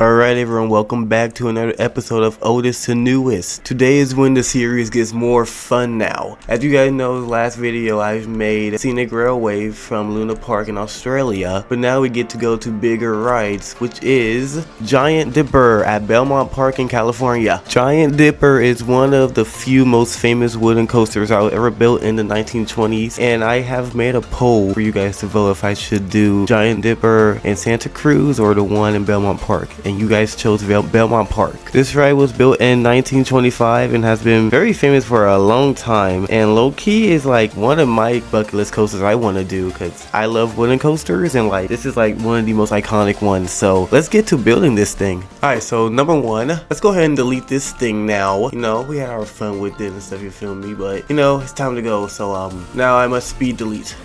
Alright everyone, welcome back to another episode of Oldest to Newest. Today is when the series gets more fun now. As you guys know, the last video I've made Scenic Railway from Luna Park in Australia, but now we get to go to bigger rides, which is Giant Dipper at Belmont Park in California. Giant Dipper is one of the few most famous wooden coasters I ever built in the 1920s, and I have made a poll for you guys to vote if I should do Giant Dipper in Santa Cruz or the one in Belmont Park. And you guys chose Belmont Park. This ride was built in 1925 and has been very famous for a long time, and low-key is like one of my bucket list coasters I want to do because I love wooden coasters, and like this is like one of the most iconic ones. So let's get to building this thing. Alright, so number one, let's go ahead and delete this thing now. You know, we had our fun with it and stuff, you feel me, but you know, it's time to go. So now I must speed delete.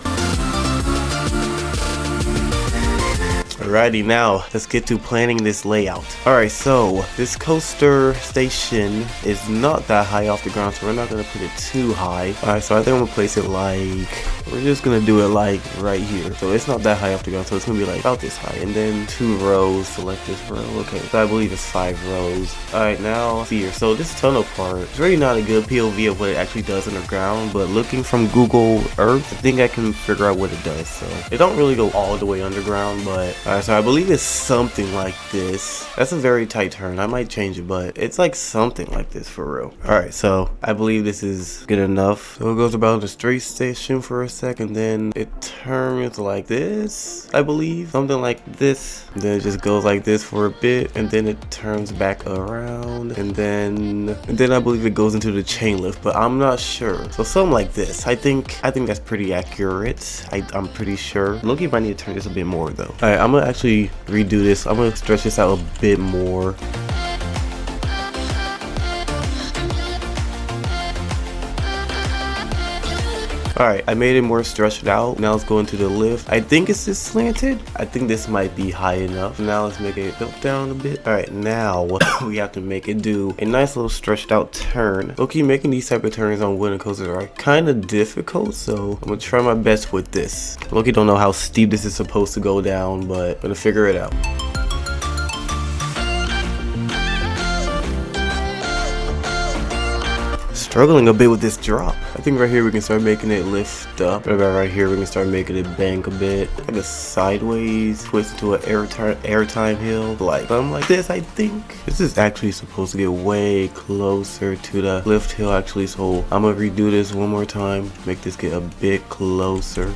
Alrighty, now let's get to planning this layout. Alright, so this coaster station is not that high off the ground, so we're not gonna put it too high. Alright, so I think I'm gonna place it like, we're just gonna do it like right here. So it's not that high off the ground, so it's gonna be like about this high. And then 2 rows, select this row. Okay, so I believe it's 5 rows. Alright, now here. So this tunnel part is really not a good POV of what it actually does underground, but looking from Google Earth, I think I can figure out what it does. So it don't really go all the way underground, but alright, so I believe it's something like this. That's a very tight turn. I might change it, but it's like something like this for real. Alright, so I believe this is good enough. So it goes about the straight station for a second, then it turns like this, I believe. Something like this. And then it just goes like this for a bit, and then it turns back around, and then I believe it goes into the chain lift, but I'm not sure. So something like this. I think that's pretty accurate. I'm pretty sure. Loki might need to turn this a bit more though. Alright, I'm gonna actually redo this. I'm gonna stretch this out a bit more. Alright, I made it more stretched out. Now let's go into the lift. I think it's just slanted. I think this might be high enough. Now let's make it tilt down a bit. Alright, now we have to make it do a nice little stretched out turn. Okay, making these type of turns on wooden coasters are kind of difficult, so I'm gonna try my best with this. Loki don't know how steep this is supposed to go down, but I'm gonna figure it out. Struggling a bit with this drop. I think right here we can start making it lift up. What about right here we can start making it bank a bit. Like a sideways twist to an airtime hill. Like something like this, I think. This is actually supposed to get way closer to the lift hill actually. So I'm gonna redo this one more time. Make this get a bit closer.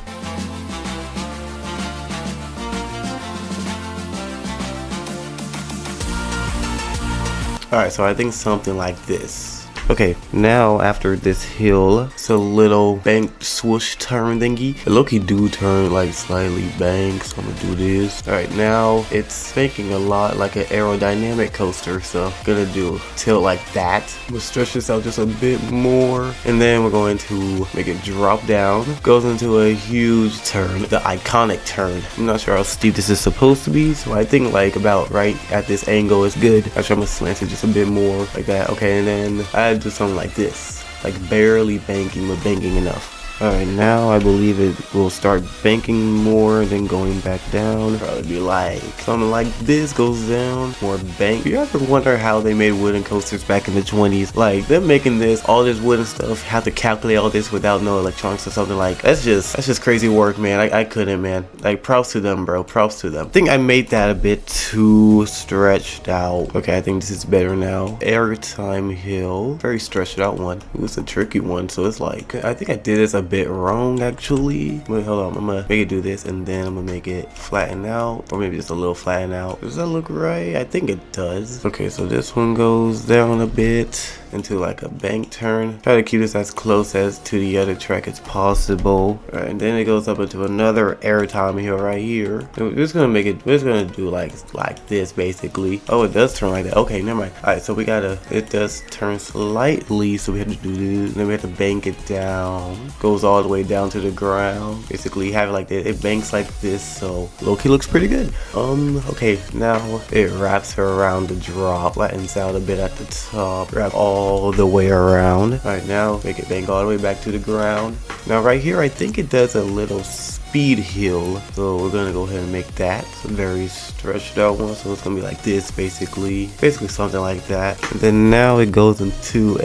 Alright, so I think something like this. Okay, now after this hill, it's a little bank swoosh turn thingy. The low-key do turn like slightly bank, so I'm gonna do this. Alright, now it's banking a lot like an aerodynamic coaster, so I'm gonna do tilt like that. We'll stretch this out just a bit more, and then we're going to make it drop down. Goes into a huge turn, the iconic turn. I'm not sure how steep this is supposed to be, so I think like about right at this angle is good. Actually, I'm gonna slant it just a bit more like that. Okay, and then I do something like this, like barely banking, but banking enough. Alright, now I believe it will start banking more, then going back down. Probably be like something like this, goes down, more bank. You ever wonder how they made wooden coasters back in the 20s? Like, them making this, all this wooden stuff, have to calculate all this without no electronics or something. Like, that's just crazy work, man. I couldn't, man. Like, props to them, bro. Props to them. I think I made that a bit too stretched out. Okay, I think this is better now. Airtime hill. Very stretched out one. It was a tricky one, so it's like, I think I did this a bit wrong actually. Wait, hold on, I'm gonna make it do this, and then I'm gonna make it flatten out, or maybe just a little flatten out. Does that look right? I think it does. Okay, so this one goes down a bit into like a bank turn. Try to keep this as close as to the other track as possible. All right, and then it goes up into another airtime hill right here. We're just gonna make it, we're just gonna do like this basically. Oh, it does turn like that. Okay, never mind. All right, so we gotta, it does turn slightly, so we have to do this, and then we have to bank it down. Goes all the way down to the ground. Basically have it like that. It banks like this, so low-key looks pretty good. Okay, now it wraps around the drop, flattens out a bit at the top, wrap all the way around. All right, now make it bank all the way back to the ground. Now right here, I think it does a little spin speed hill. So we're gonna go ahead and make that a very stretched out one. So it's gonna be like this basically something like that. And then now it goes into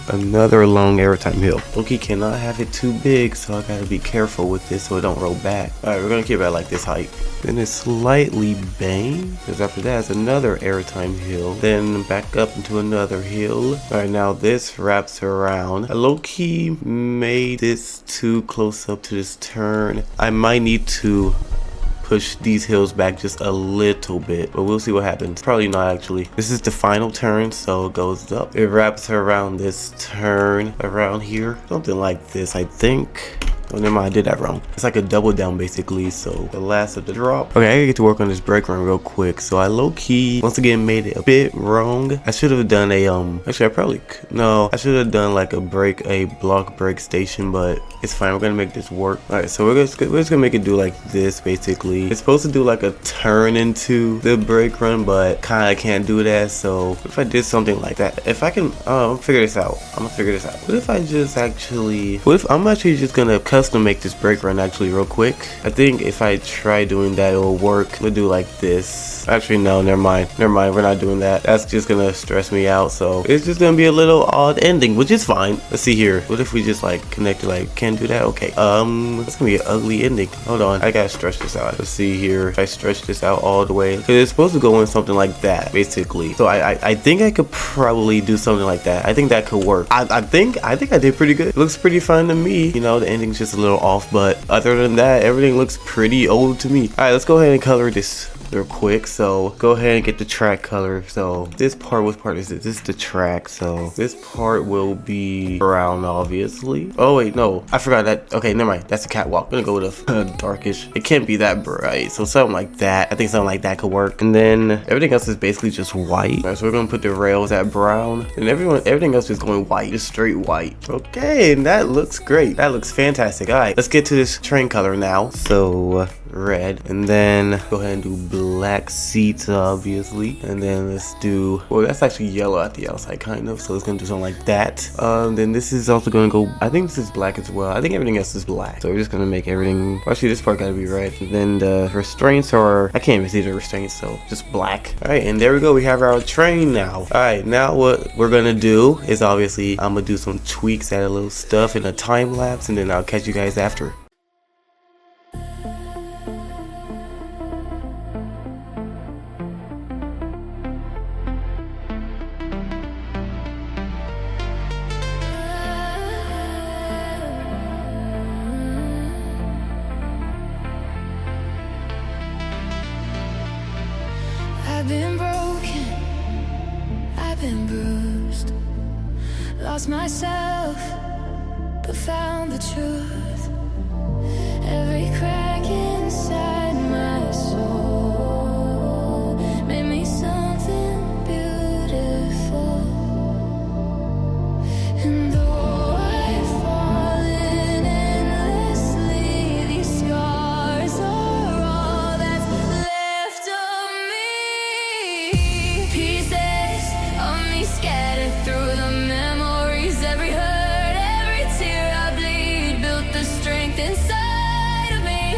another long airtime hill. Loki cannot have it too big, so I gotta be careful with this so it don't roll back. All right, we're gonna keep it at like this height. Then it's slightly bang, because after that it's another airtime hill. Then back up into another hill. All right, now this wraps around. I low-key made this too close up to this turn. I might need to push these hills back just a little bit, but we'll see what happens. Probably not actually. This is the final turn, so it goes up. It wraps around this turn around here. Something like this, I think. Oh, never mind, I did that wrong. It's like a double down basically, so the last of the drop. Okay, I gotta get to work on this brake run real quick. So I low-key, once again, made it a bit wrong. I should have done a, actually I probably, no, I should have done like a block brake station, but it's fine. We're gonna make this work. All right, so we're just gonna make it do like this basically. It's supposed to do like a turn into the brake run, but kinda can't do that. So what if I did something like that? If I can, I'm gonna figure this out. What if I just actually, I'm actually just gonna custom make this brake run actually real quick. I think if I try doing that, it'll work. We'll do like this. Actually, no, never mind. We're not doing that. That's just gonna stress me out. So it's just gonna be a little odd ending, which is fine. Let's see here. What if we just like connect it? Like, can't do that? Okay. It's gonna be an ugly ending. Hold on. I gotta stretch this out. Let's see here. If I stretch this out all the way, because it's supposed to go in something like that, basically. So I think I could probably do something like that. I think that could work. I think I did pretty good. It looks pretty fun to me. You know, the ending's just a little off, but other than that, everything looks pretty old to me. All right, let's go ahead and color this real quick. So go ahead and get the track color. So this part, what part is it? This is the track. So this part will be brown, obviously. Oh wait, no, I forgot that. Okay, never mind. That's a catwalk. I'm gonna go with a darkish. It can't be that bright. So something like that. I think something like that could work. And then everything else is basically just white. All right, so we're gonna put the rails at brown, and everything else is going white, just straight white. Okay, and that looks great. That looks fantastic. All right, let's get to this train color now. So red, and then go ahead and do black seats, obviously, and then let's do, well, that's actually yellow at the outside kind of, so it's gonna do something like that. Then this is also gonna go, I think this is black as well. I think everything else is black, so we're just gonna make everything, actually this part gotta be red. And then the restraints are, I can't even see the restraints, so just black. All right, and there we go, we have our train now. All right, now what we're gonna do is obviously I'm gonna do some tweaks, add a little stuff in a time lapse, and then I'll catch you guys after. I've been broken, I've been bruised, lost myself, but found the truth. Every crack inside my soul made me something beautiful. And though I've fallen endlessly, these scars are all that's left of me. Pieces of me scattered through the memories, every hurt, every tear I bleed, built the strength inside of me.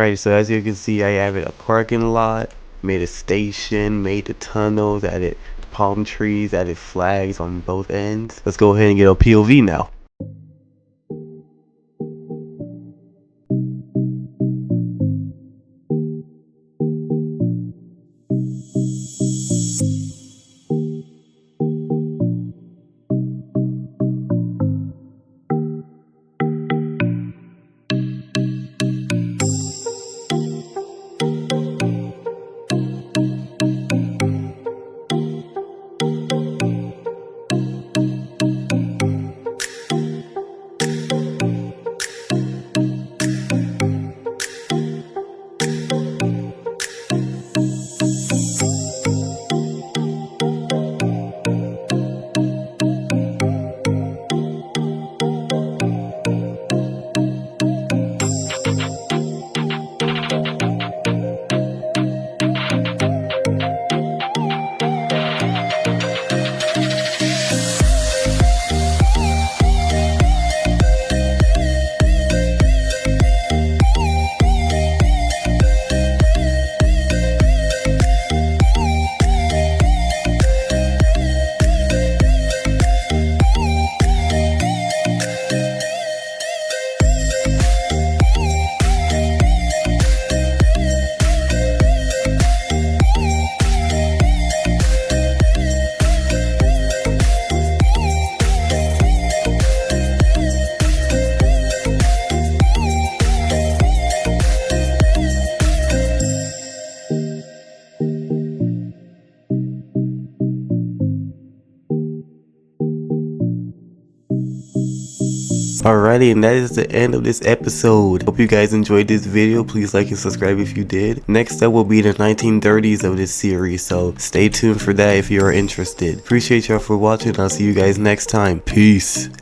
Alright, so as you can see, I added a parking lot, made a station, made the tunnels, added palm trees, added flags on both ends. Let's go ahead and get a POV now. Alrighty, and that is the end of this episode. Hope you guys enjoyed this video. Please like and subscribe if you did. Next up will be the 1930s of this series, so stay tuned for that if you are interested. Appreciate y'all for watching. I'll see you guys next time. Peace.